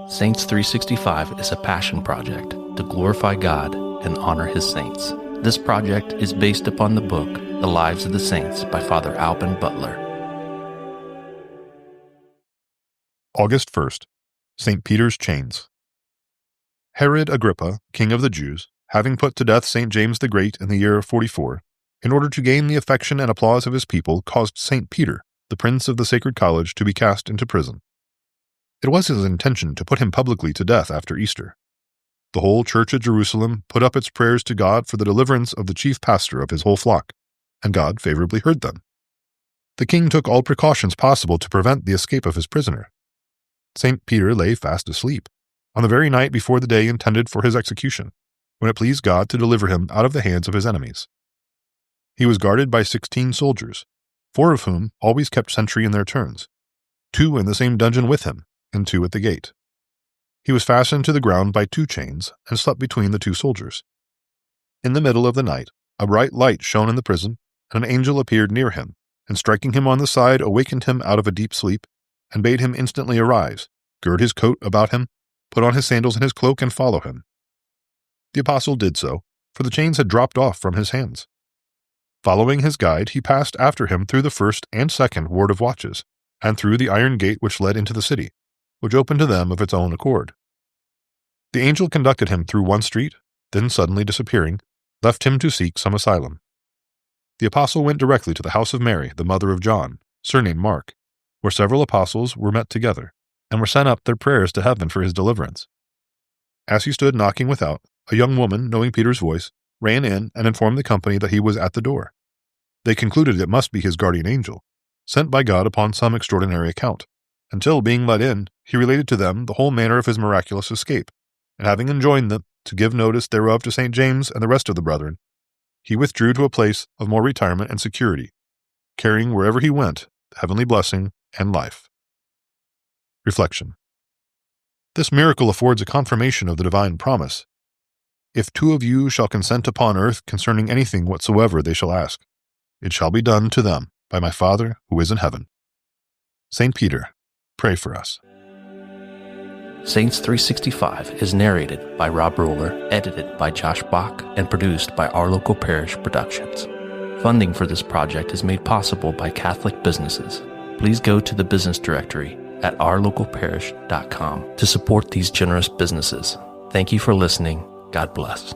Saints 365 is a passion project to glorify God and honor His saints. This project is based upon the book, The Lives of the Saints by Father Alban Butler. August 1st, St. Peter's Chains. Herod Agrippa, king of the Jews, having put to death St. James the Great in the year 44, in order to gain the affection and applause of his people, caused St. Peter, the prince of the Sacred College, to be cast into prison. It was his intention to put him publicly to death after Easter. The whole church at Jerusalem put up its prayers to God for the deliverance of the chief pastor of his whole flock, and God favorably heard them. The king took all precautions possible to prevent the escape of his prisoner. St. Peter lay fast asleep, on the very night before the day intended for his execution, when it pleased God to deliver him out of the hands of his enemies. He was guarded by 16 soldiers, 4 of whom always kept sentry in their turns, 2 in the same dungeon with him, and 2 at the gate. He was fastened to the ground by 2 chains and slept between the 2 soldiers. In the middle of the night, a bright light shone in the prison, and an angel appeared near him, and striking him on the side, awakened him out of a deep sleep, and bade him instantly arise, gird his coat about him, put on his sandals and his cloak, and follow him. The apostle did so, for the chains had dropped off from his hands. Following his guide, he passed after him through the first and second ward of watches, and through the iron gate which led into the city, which opened to them of its own accord. The angel conducted him through one street, then suddenly disappearing, left him to seek some asylum. The apostle went directly to the house of Mary, the mother of John, surnamed Mark, where several apostles were met together, and were sent up their prayers to heaven for his deliverance. As he stood knocking without, a young woman, knowing Peter's voice, ran in and informed the company that he was at the door. They concluded it must be his guardian angel, sent by God upon some extraordinary account, until, being let in, he related to them the whole manner of his miraculous escape, and having enjoined them to give notice thereof to St. James and the rest of the brethren, he withdrew to a place of more retirement and security, carrying wherever he went the heavenly blessing and life. Reflection. This miracle affords a confirmation of the divine promise. If 2 of you shall consent upon earth concerning anything whatsoever they shall ask, it shall be done to them by my Father who is in heaven. St. Peter, pray for us. Saints 365 is narrated by Rob Roller, edited by Josh Bach, and produced by Our Local Parish Productions. Funding for this project is made possible by Catholic businesses. Please go to the business directory at ourlocalparish.com to support these generous businesses. Thank you for listening. God bless.